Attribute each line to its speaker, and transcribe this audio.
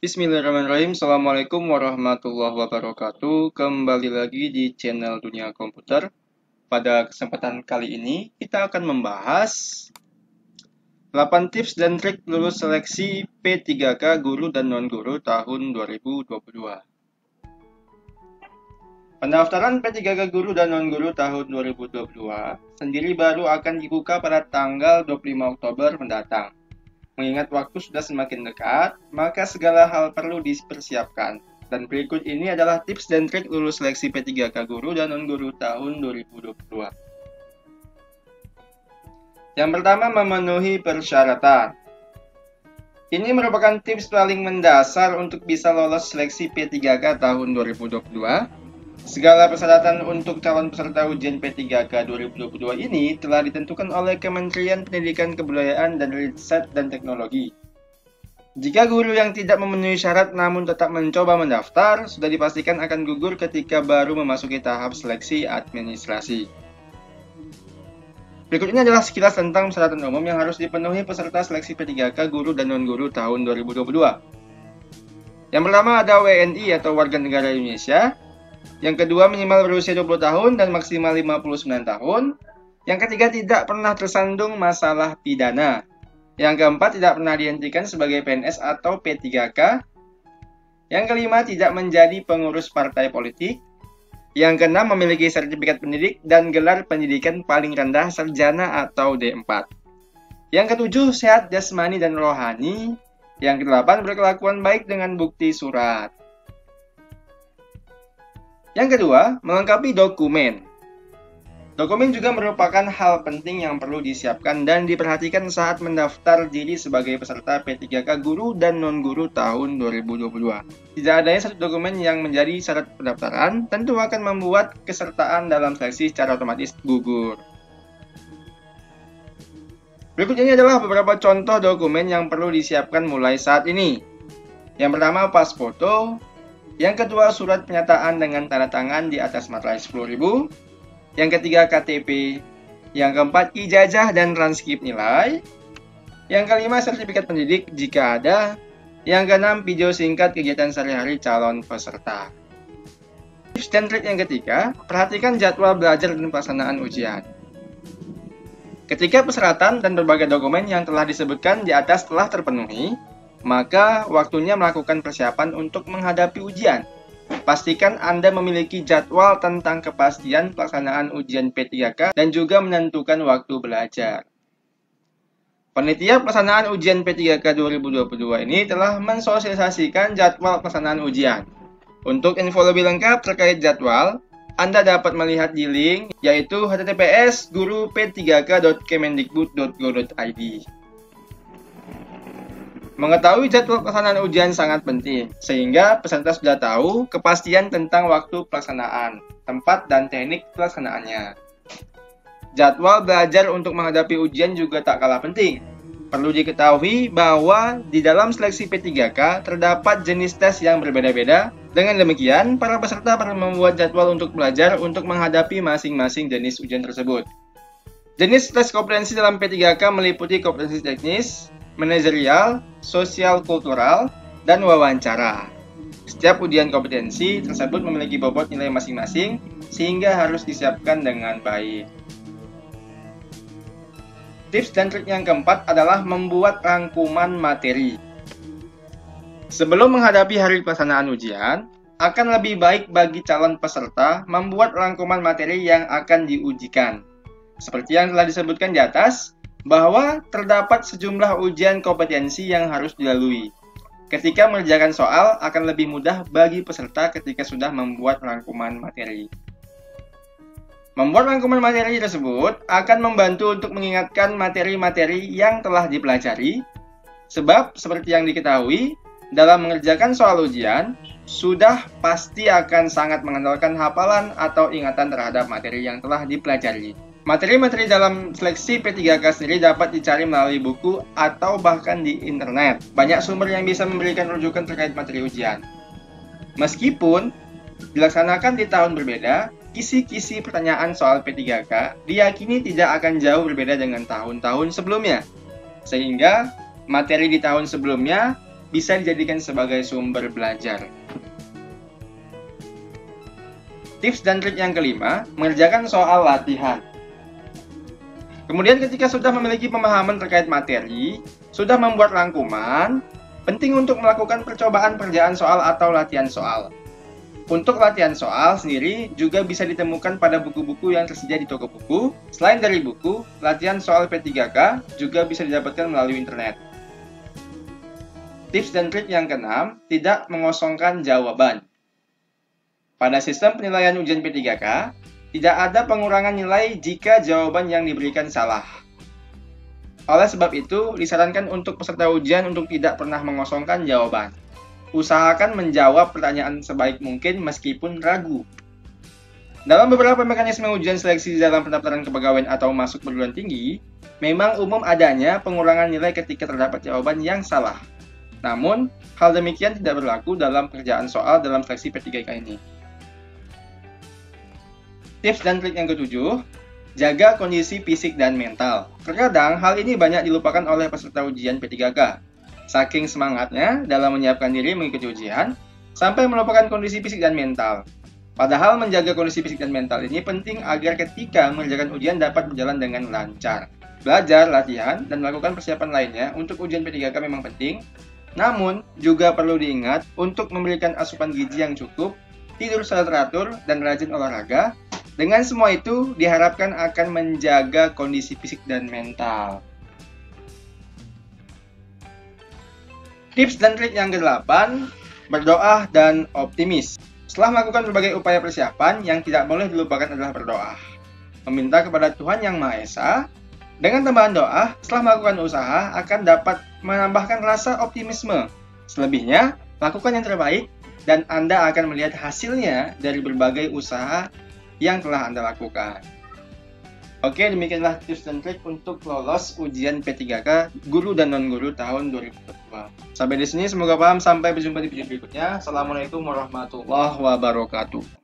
Speaker 1: Bismillahirrahmanirrahim. Assalamualaikum warahmatullahi wabarakatuh. Kembali lagi di channel Dunia Komputer. Pada kesempatan kali ini, kita akan membahas 8 tips dan trik lulus seleksi P3K Guru dan Non-Guru tahun 2022. Pendaftaran P3K Guru dan Non-Guru tahun 2022 sendiri baru akan dibuka pada tanggal 25 Oktober mendatang. Mengingat waktu sudah semakin dekat, maka segala hal perlu dipersiapkan. Dan berikut ini adalah tips dan trik lulus seleksi P3K Guru dan Non-Guru tahun 2022. Yang pertama, memenuhi persyaratan. Ini merupakan tips paling mendasar untuk bisa lolos seleksi P3K tahun 2022. Segala persyaratan untuk calon peserta ujian P3K 2022 ini telah ditentukan oleh Kementerian Pendidikan Kebudayaan dan Riset dan Teknologi. Jika guru yang tidak memenuhi syarat namun tetap mencoba mendaftar, sudah dipastikan akan gugur ketika baru memasuki tahap seleksi administrasi. Berikut ini adalah sekilas tentang persyaratan umum yang harus dipenuhi peserta seleksi P3K Guru dan Non-Guru tahun 2022. Yang pertama ada WNI atau warga negara Indonesia. Yang kedua, minimal berusia 20 tahun dan maksimal 59 tahun. Yang ketiga, tidak pernah tersandung masalah pidana. Yang keempat, tidak pernah dihentikan sebagai PNS atau P3K. Yang kelima, tidak menjadi pengurus partai politik. Yang keenam, memiliki sertifikat pendidik dan gelar pendidikan paling rendah sarjana atau D4. Yang ketujuh, sehat jasmani dan rohani. Yang kedelapan, berkelakuan baik dengan bukti surat. Yang kedua, melengkapi dokumen. Dokumen juga merupakan hal penting yang perlu disiapkan dan diperhatikan saat mendaftar diri sebagai peserta P3K Guru dan Non-Guru tahun 2022. Tidak adanya satu dokumen yang menjadi syarat pendaftaran tentu akan membuat kesertaan dalam seleksi secara otomatis gugur. Berikut ini adalah beberapa contoh dokumen yang perlu disiapkan mulai saat ini. Yang pertama, pas foto. Yang kedua, surat pernyataan dengan tanda tangan di atas materai 10.000. Yang ketiga, KTP. Yang keempat, ijazah dan transkrip nilai. Yang kelima, sertifikat pendidik jika ada. Yang keenam, video singkat kegiatan sehari-hari calon peserta. Tips dan trik yang ketiga, perhatikan jadwal belajar dan pelaksanaan ujian. Ketika persyaratan dan berbagai dokumen yang telah disebutkan di atas telah terpenuhi, maka waktunya melakukan persiapan untuk menghadapi ujian. Pastikan Anda memiliki jadwal tentang kepastian pelaksanaan ujian P3K dan juga menentukan waktu belajar. Panitia pelaksanaan ujian P3K 2022 ini telah mensosialisasikan jadwal pelaksanaan ujian. Untuk info lebih lengkap terkait jadwal, Anda dapat melihat di link yaitu https://guru-p3k.kemendikbud.go.id. Mengetahui jadwal pelaksanaan ujian sangat penting, sehingga peserta sudah tahu kepastian tentang waktu pelaksanaan, tempat, dan teknik pelaksanaannya. Jadwal belajar untuk menghadapi ujian juga tak kalah penting. Perlu diketahui bahwa di dalam seleksi P3K terdapat jenis tes yang berbeda-beda. Dengan demikian, para peserta perlu membuat jadwal untuk belajar untuk menghadapi masing-masing jenis ujian tersebut. Jenis tes kompetensi dalam P3K meliputi kompetensi teknis, manajerial, sosial kultural, dan wawancara. Setiap ujian kompetensi tersebut memiliki bobot nilai masing-masing, sehingga harus disiapkan dengan baik. Tips dan trik yang keempat adalah membuat rangkuman materi. Sebelum menghadapi hari pelaksanaan ujian, akan lebih baik bagi calon peserta membuat rangkuman materi yang akan diujikan. Seperti yang telah disebutkan di atas, bahwa terdapat sejumlah ujian kompetensi yang harus dilalui. Ketika mengerjakan soal, akan lebih mudah bagi peserta ketika sudah membuat rangkuman materi. Membuat rangkuman materi tersebut akan membantu untuk mengingatkan materi-materi yang telah dipelajari, sebab seperti yang diketahui, dalam mengerjakan soal ujian, sudah pasti akan sangat mengandalkan hafalan atau ingatan terhadap materi yang telah dipelajari. Materi-materi dalam seleksi P3K sendiri dapat dicari melalui buku atau bahkan di internet. Banyak sumber yang bisa memberikan rujukan terkait materi ujian. Meskipun dilaksanakan di tahun berbeda, kisi-kisi pertanyaan soal P3K diyakini tidak akan jauh berbeda dengan tahun-tahun sebelumnya. Sehingga materi di tahun sebelumnya bisa dijadikan sebagai sumber belajar. Tips dan trik yang kelima, mengerjakan soal latihan. Kemudian ketika sudah memiliki pemahaman terkait materi, sudah membuat rangkuman, penting untuk melakukan percobaan pengerjaan soal atau latihan soal. Untuk latihan soal sendiri juga bisa ditemukan pada buku-buku yang tersedia di toko buku. Selain dari buku, latihan soal P3K juga bisa didapatkan melalui internet. Tips dan trik yang keenam, tidak mengosongkan jawaban. Pada sistem penilaian ujian P3K, tidak ada pengurangan nilai jika jawaban yang diberikan salah. Oleh sebab itu, disarankan untuk peserta ujian untuk tidak pernah mengosongkan jawaban. Usahakan menjawab pertanyaan sebaik mungkin meskipun ragu. Dalam beberapa mekanisme ujian seleksi dalam pendaftaran kepegawaian atau masuk perguruan tinggi, memang umum adanya pengurangan nilai ketika terdapat jawaban yang salah. Namun, hal demikian tidak berlaku dalam pekerjaan soal dalam seleksi P3K ini. Tips dan trik yang ketujuh, jaga kondisi fisik dan mental. Terkadang hal ini banyak dilupakan oleh peserta ujian P3K. Saking semangatnya dalam menyiapkan diri mengikuti ujian, sampai melupakan kondisi fisik dan mental. Padahal menjaga kondisi fisik dan mental ini penting agar ketika mengerjakan ujian dapat berjalan dengan lancar. Belajar, latihan, dan melakukan persiapan lainnya untuk ujian P3K memang penting, namun juga perlu diingat untuk memberikan asupan gizi yang cukup, tidur secara teratur, dan rajin olahraga. Dengan semua itu, diharapkan akan menjaga kondisi fisik dan mental. Tips dan trik yang ke-8, berdoa dan optimis. Setelah melakukan berbagai upaya persiapan, yang tidak boleh dilupakan adalah berdoa. Meminta kepada Tuhan Yang Maha Esa, dengan tambahan doa, setelah melakukan usaha, akan dapat menambahkan rasa optimisme. Selebihnya, lakukan yang terbaik, dan Anda akan melihat hasilnya dari berbagai usaha yang telah Anda lakukan. Oke, demikianlah tips dan trik untuk lolos ujian P3K guru dan non-guru tahun 2022. Sampai di sini, semoga paham. Sampai berjumpa di video berikutnya. Assalamualaikum warahmatullahi wabarakatuh.